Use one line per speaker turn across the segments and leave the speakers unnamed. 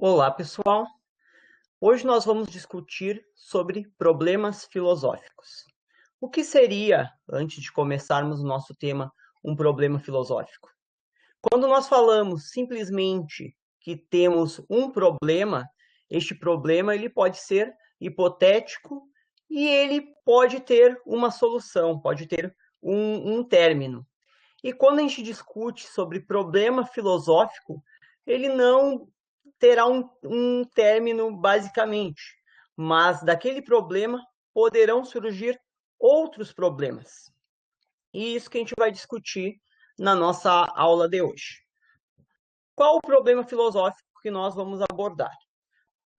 Olá, pessoal. Hoje nós vamos discutir sobre problemas filosóficos. O que seria, antes de começarmos o nosso tema, um problema filosófico? Quando nós falamos simplesmente que temos um problema, este problema ele pode ser hipotético e ele pode ter uma solução, pode ter um término. E quando a gente discute sobre problema filosófico, ele não terá um término basicamente, mas daquele problema poderão surgir outros problemas. E isso que a gente vai discutir na nossa aula de hoje. Qual o problema filosófico que nós vamos abordar?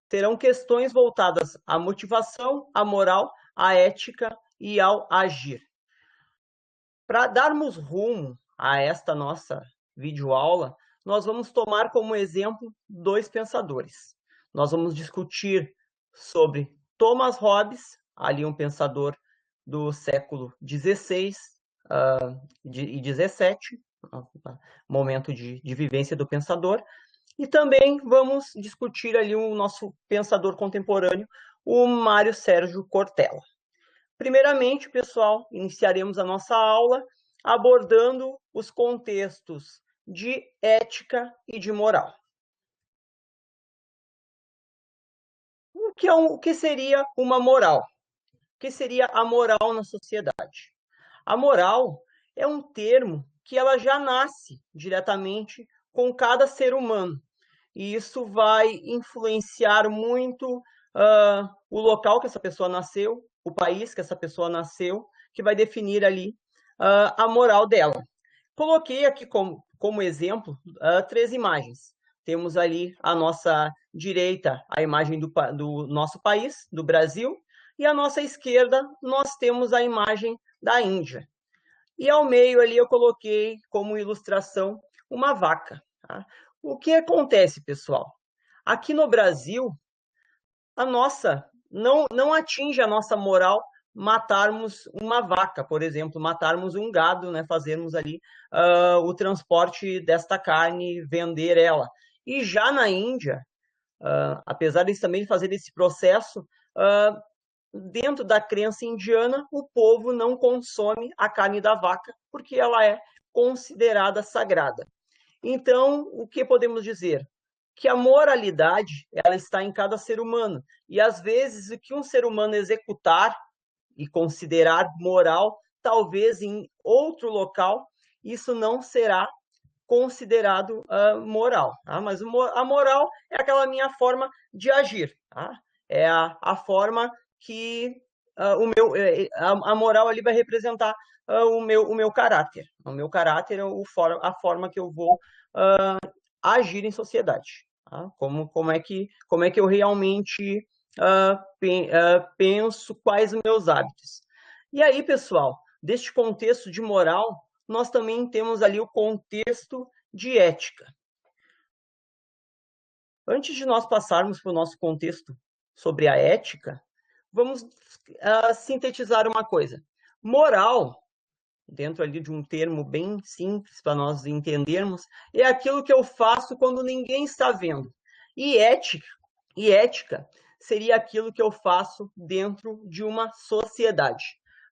Terão questões voltadas à motivação, à moral, à ética e ao agir. Para darmos rumo a esta nossa videoaula, nós vamos tomar como exemplo dois pensadores. Nós vamos discutir sobre Thomas Hobbes, ali um pensador do século XVI e XVII, momento de vivência do pensador, e também vamos discutir ali o nosso pensador contemporâneo, o Mário Sérgio Cortella. Primeiramente, pessoal, iniciaremos a nossa aula abordando os contextos de ética e de moral. O que seria uma moral? O que seria a moral na sociedade? A moral é um termo que ela já nasce diretamente com cada ser humano. E isso vai influenciar muito o local que essa pessoa nasceu, o país que essa pessoa nasceu, que vai definir ali a moral dela. Coloquei aqui como exemplo três imagens. Temos ali à nossa direita a imagem do nosso país, do Brasil, e à nossa esquerda nós temos a imagem da Índia. E ao meio ali eu coloquei como ilustração uma vaca. Tá? O que acontece, pessoal? Aqui no Brasil, não atinge a nossa moral matarmos uma vaca, por exemplo, matarmos um gado, né, fazermos ali o transporte desta carne, vender ela. E já na Índia, apesar de também fazer esse processo, dentro da crença indiana, o povo não consome a carne da vaca porque ela é considerada sagrada. Então, o que podemos dizer? Que a moralidade ela está em cada ser humano. E, às vezes, o que um ser humano executar e considerar moral, talvez em outro local, isso não será considerado moral. Tá? Mas a moral é aquela minha forma de agir. Tá? É a forma que a moral ali vai representar o meu caráter. O meu caráter é a forma que eu vou agir em sociedade. Tá? Como é que eu realmente penso, quais os meus hábitos. E aí, pessoal, deste contexto de moral, nós também temos ali o contexto de ética. Antes de nós passarmos para o nosso contexto sobre a ética, vamos sintetizar uma coisa. Moral, dentro ali de um termo bem simples para nós entendermos, é aquilo que eu faço quando ninguém está vendo. E ética seria aquilo que eu faço dentro de uma sociedade.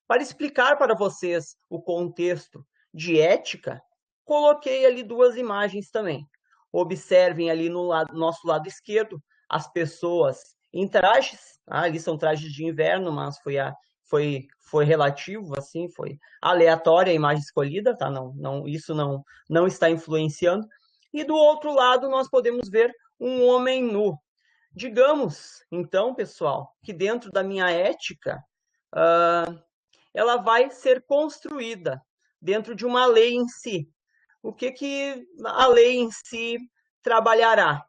Para explicar para vocês o contexto de ética, coloquei ali duas imagens também. Observem ali no nosso lado esquerdo as pessoas em trajes. Ali são trajes de inverno, mas foi relativo, assim, foi aleatória a imagem escolhida, tá? Isso não está influenciando. E do outro lado nós podemos ver um homem nu. Digamos, então, pessoal, que dentro da minha ética, ela vai ser construída dentro de uma lei em si. O que a lei em si trabalhará?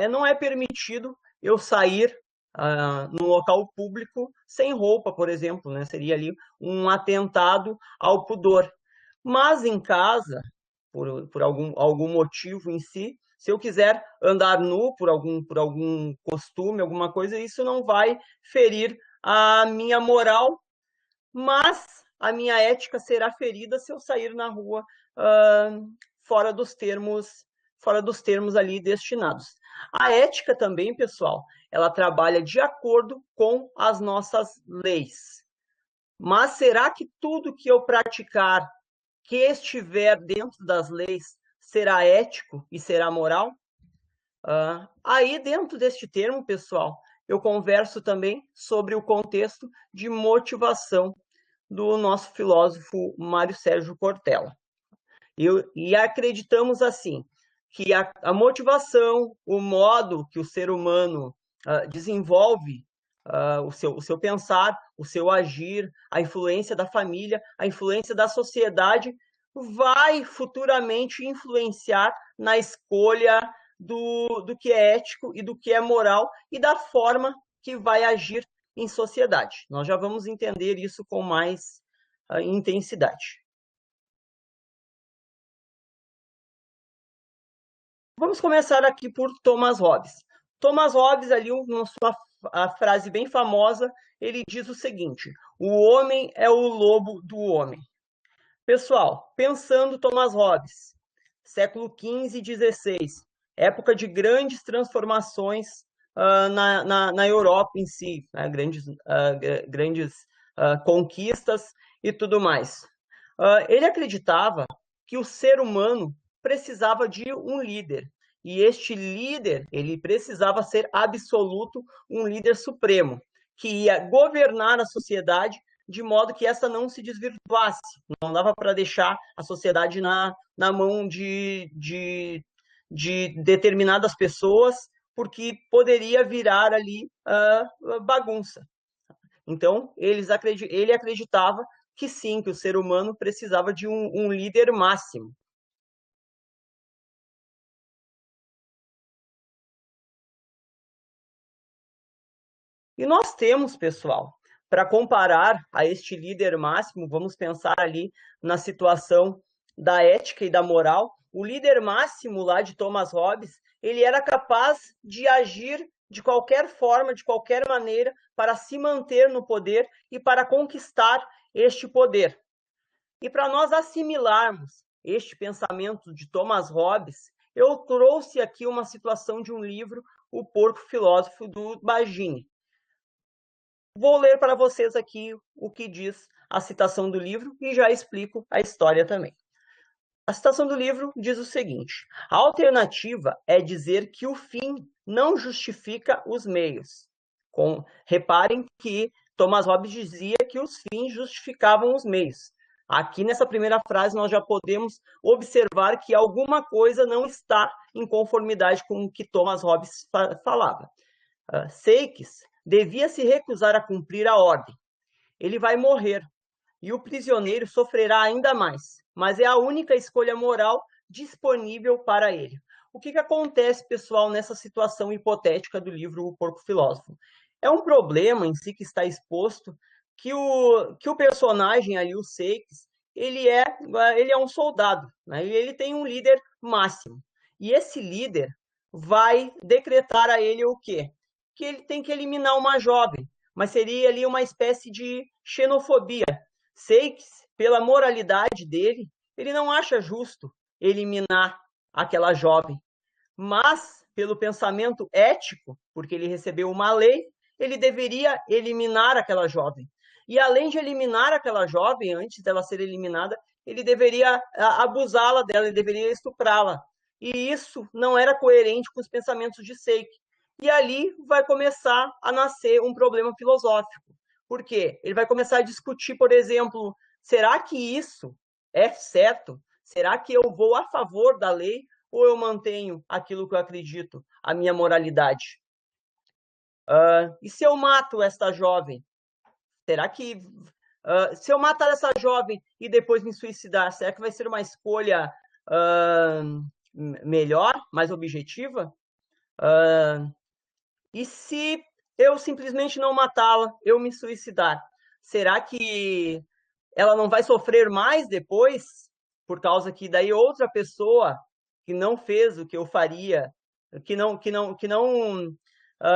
Não é permitido eu sair no local público sem roupa, por exemplo, né? Seria ali um atentado ao pudor. Mas em casa, por algum motivo em si, se eu quiser andar nu por algum costume, alguma coisa, isso não vai ferir a minha moral, mas a minha ética será ferida se eu sair na rua fora dos termos ali destinados. A ética também, pessoal, ela trabalha de acordo com as nossas leis. Mas será que tudo que eu praticar, que estiver dentro das leis, será ético e será moral? Aí, dentro deste termo, pessoal, eu converso também sobre o contexto de motivação do nosso filósofo Mário Sérgio Cortella. E acreditamos, assim, que a motivação, o modo que o ser humano desenvolve o seu pensar, o seu agir, a influência da família, a influência da sociedade, vai futuramente influenciar na escolha do que é ético e do que é moral e da forma que vai agir em sociedade. Nós já vamos entender isso com mais intensidade. Vamos começar aqui por Thomas Hobbes. Thomas Hobbes, ali, na sua a frase bem famosa, ele diz o seguinte: o homem é o lobo do homem. Pessoal, pensando Thomas Hobbes, século XV e XVI, época de grandes transformações na Europa em si, né? Grandes conquistas e tudo mais. Ele acreditava que o ser humano precisava de um líder, e este líder, ele precisava ser absoluto, um líder supremo, que ia governar a sociedade de modo que essa não se desvirtuasse. Não dava para deixar a sociedade na mão de determinadas pessoas, porque poderia virar ali bagunça. Então, ele acreditava que sim, que o ser humano precisava de um líder máximo. E nós temos, pessoal, para comparar a este líder máximo, vamos pensar ali na situação da ética e da moral. O líder máximo lá de Thomas Hobbes, ele era capaz de agir de qualquer forma, de qualquer maneira, para se manter no poder e para conquistar este poder. E para nós assimilarmos este pensamento de Thomas Hobbes, eu trouxe aqui uma situação de um livro, O Porco Filósofo, do Bagini. Vou ler para vocês aqui o que diz a citação do livro e já explico a história também. A citação do livro diz o seguinte: a alternativa é dizer que o fim não justifica os meios. Reparem que Thomas Hobbes dizia que os fins justificavam os meios. Aqui nessa primeira frase nós já podemos observar que alguma coisa não está em conformidade com o que Thomas Hobbes falava. Seixas devia se recusar a cumprir a ordem. Ele vai morrer e o prisioneiro sofrerá ainda mais, mas é a única escolha moral disponível para ele. O que acontece, pessoal, nessa situação hipotética do livro O Porco Filósofo? É um problema em si que está exposto que o personagem ali, o Seixas, ele é um soldado, né? E ele tem um líder máximo. E esse líder vai decretar a ele o quê? Que ele tem que eliminar uma jovem, mas seria ali uma espécie de xenofobia. Seixas, pela moralidade dele, ele não acha justo eliminar aquela jovem, mas pelo pensamento ético, porque ele recebeu uma lei, ele deveria eliminar aquela jovem. E além de eliminar aquela jovem, antes dela ser eliminada, ele deveria abusá-la dela, ele deveria estuprá-la. E isso não era coerente com os pensamentos de Seixas. E ali vai começar a nascer um problema filosófico. Por quê? Ele vai começar a discutir, por exemplo, será que isso é certo? Será que eu vou a favor da lei ou eu mantenho aquilo que eu acredito, a minha moralidade? E se eu mato esta jovem? Será que se eu matar essa jovem e depois me suicidar, será que vai ser uma escolha melhor, mais objetiva? E se eu simplesmente não matá-la, eu me suicidar, será que ela não vai sofrer mais depois? Por causa que daí outra pessoa que não fez o que eu faria, que não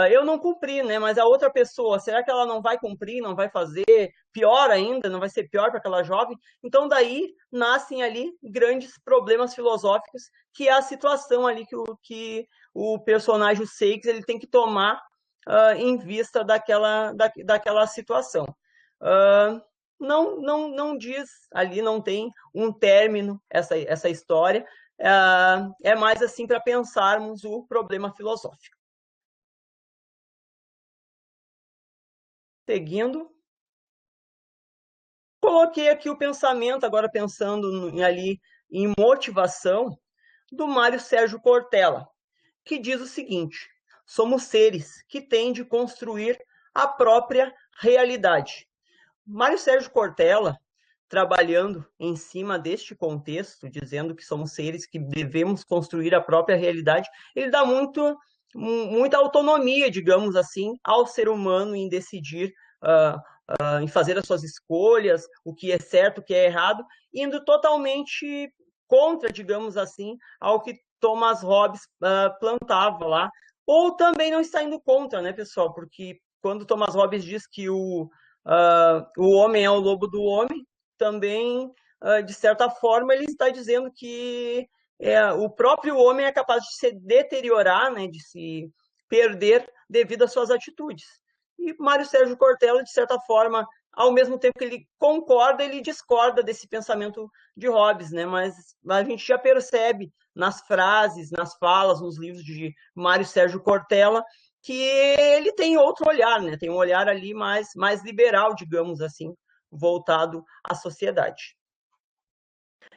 Eu não cumpri, né? Mas a outra pessoa, será que ela não vai cumprir, não vai fazer? Pior ainda, não vai ser pior para aquela jovem? Então, daí nascem ali grandes problemas filosóficos, que é a situação ali que o personagem, o Seix, ele tem que tomar em vista daquela situação. Não diz ali, não tem um término essa história, é mais assim para pensarmos o problema filosófico. Seguindo, coloquei aqui o pensamento, agora pensando ali em motivação, do Mário Sérgio Cortella, que diz o seguinte: somos seres que têm de construir a própria realidade. Mário Sérgio Cortella, trabalhando em cima deste contexto, dizendo que somos seres que devemos construir a própria realidade, ele dá muita autonomia, digamos assim, ao ser humano em decidir, em fazer as suas escolhas, o que é certo, o que é errado, indo totalmente contra, digamos assim, ao que Thomas Hobbes plantava lá, ou também não está indo contra, né, pessoal? Porque quando Thomas Hobbes diz que o homem é o lobo do homem, também, de certa forma, ele está dizendo que o próprio homem é capaz de se deteriorar, né, de se perder devido às suas atitudes. E Mário Sérgio Cortella, de certa forma, ao mesmo tempo que ele concorda, ele discorda desse pensamento de Hobbes, né? Mas a gente já percebe nas frases, nas falas, nos livros de Mário Sérgio Cortella, que ele tem outro olhar, né? Tem um olhar ali mais liberal, digamos assim, voltado à sociedade.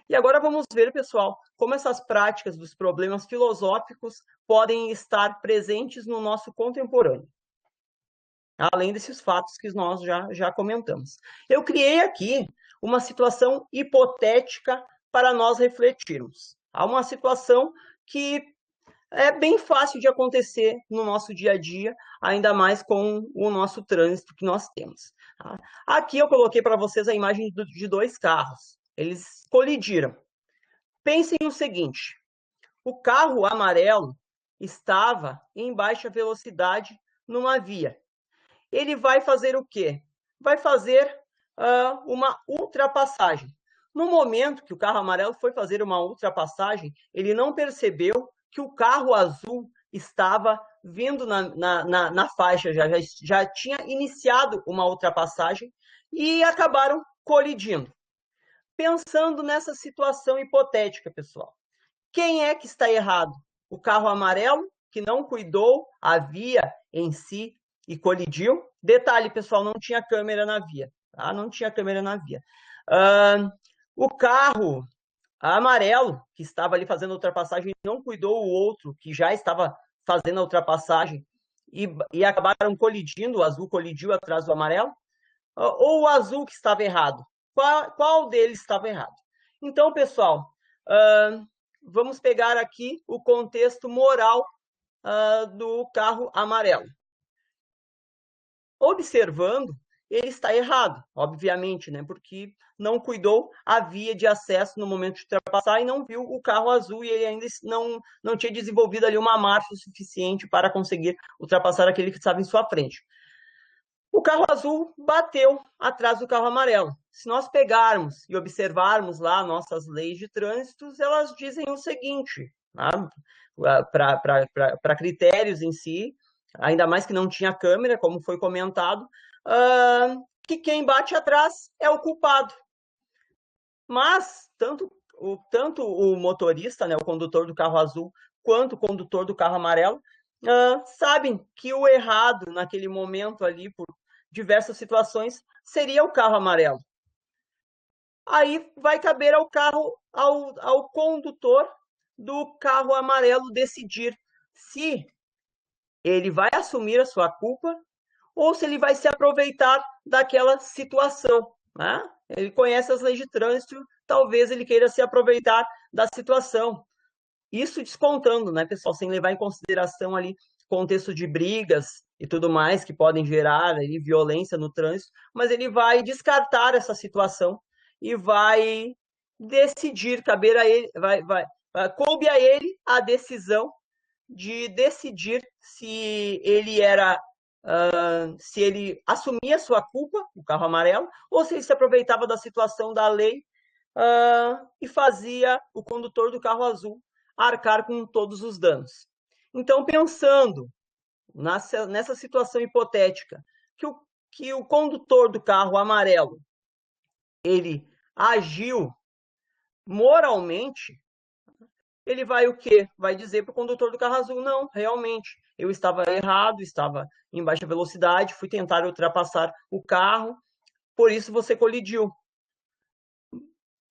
E agora vamos ver, pessoal, como essas práticas dos problemas filosóficos podem estar presentes no nosso contemporâneo, além desses fatos que nós já comentamos. Eu criei aqui uma situação hipotética para nós refletirmos. Há uma situação que é bem fácil de acontecer no nosso dia a dia, ainda mais com o nosso trânsito que nós temos. Aqui eu coloquei para vocês a imagem de dois carros. Eles colidiram. Pensem no seguinte: o carro amarelo estava em baixa velocidade numa via. Ele vai fazer o quê? Vai fazer uma ultrapassagem. No momento que o carro amarelo foi fazer uma ultrapassagem, ele não percebeu que o carro azul estava vindo na faixa, já tinha iniciado uma ultrapassagem e acabaram colidindo. Pensando nessa situação hipotética, pessoal, quem é que está errado? O carro amarelo, que não cuidou a via em si e colidiu? Detalhe, pessoal, não tinha câmera na via. Tá? Não tinha câmera na via. O carro amarelo, que estava ali fazendo a ultrapassagem, não cuidou o outro, que já estava fazendo a ultrapassagem, e acabaram colidindo, o azul colidiu atrás do amarelo? Ou o azul que estava errado? Qual deles estava errado? Então, pessoal, vamos pegar aqui o contexto moral do carro amarelo. Observando, ele está errado, obviamente, né? Porque não cuidou a via de acesso no momento de ultrapassar e não viu o carro azul, e ele ainda não tinha desenvolvido ali uma marcha suficiente para conseguir ultrapassar aquele que estava em sua frente. O carro azul bateu atrás do carro amarelo. Se nós pegarmos e observarmos lá nossas leis de trânsito, elas dizem o seguinte, tá? Para critérios em si, ainda mais que não tinha câmera, como foi comentado, que quem bate atrás é o culpado. Mas tanto o motorista, né, o condutor do carro azul, quanto o condutor do carro amarelo, sabem que o errado naquele momento ali, por diversas situações, seria o carro amarelo. Aí vai caber ao condutor do carro amarelo decidir se ele vai assumir a sua culpa ou se ele vai se aproveitar daquela situação, né? Ele conhece as leis de trânsito, talvez ele queira se aproveitar da situação. Isso descontando, né, pessoal, sem levar em consideração ali contexto de brigas e tudo mais que podem gerar ali violência no trânsito, mas ele vai descartar essa situação e vai decidir, caber a ele, coube a ele a decisão de decidir se ele assumia sua culpa, o carro amarelo, ou se ele se aproveitava da situação da lei e fazia o condutor do carro azul arcar com todos os danos. Então, pensando nessa situação hipotética, que o condutor do carro amarelo ele agiu moralmente, ele vai o quê? Vai dizer para o condutor do carro azul, não, realmente, eu estava errado, estava em baixa velocidade, fui tentar ultrapassar o carro, por isso você colidiu.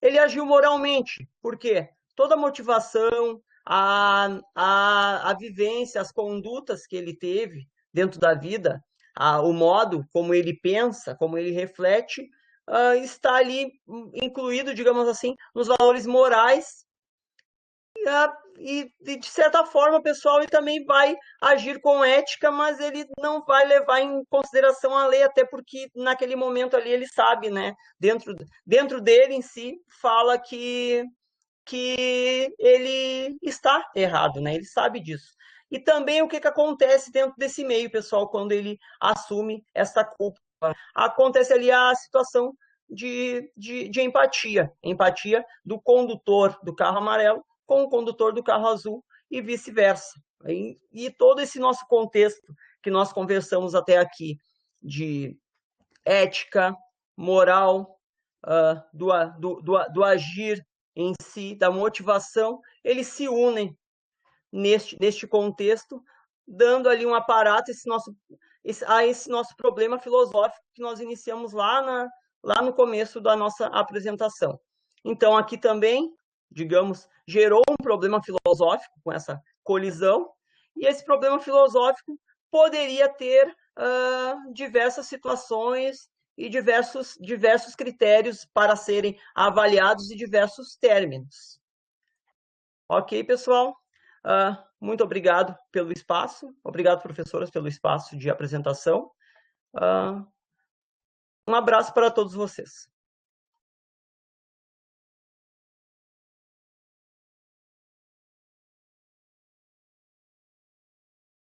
Ele agiu moralmente, por quê? Toda a motivação, a vivência, as condutas que ele teve dentro da vida, o modo como ele pensa, como ele reflete, está ali incluído, digamos assim, nos valores morais e, de certa forma, pessoal, ele também vai agir com ética, mas ele não vai levar em consideração a lei, até porque naquele momento ali ele sabe, né? Dentro dele em si, fala que ele está errado, né? Ele sabe disso. E também o que acontece dentro desse meio, pessoal, quando ele assume essa culpa. Acontece ali a situação de empatia do condutor do carro amarelo com o condutor do carro azul e vice-versa. E todo esse nosso contexto que nós conversamos até aqui de ética, moral, do agir em si, da motivação, eles se unem neste contexto, dando ali um aparato a esse nosso problema filosófico que nós iniciamos lá no começo da nossa apresentação. Então, aqui também, digamos, gerou um problema filosófico com essa colisão, e esse problema filosófico poderia ter diversas situações e diversos critérios para serem avaliados e diversos términos. Ok, pessoal? Muito obrigado pelo espaço. Obrigado, professoras, pelo espaço de apresentação. Um abraço para todos vocês.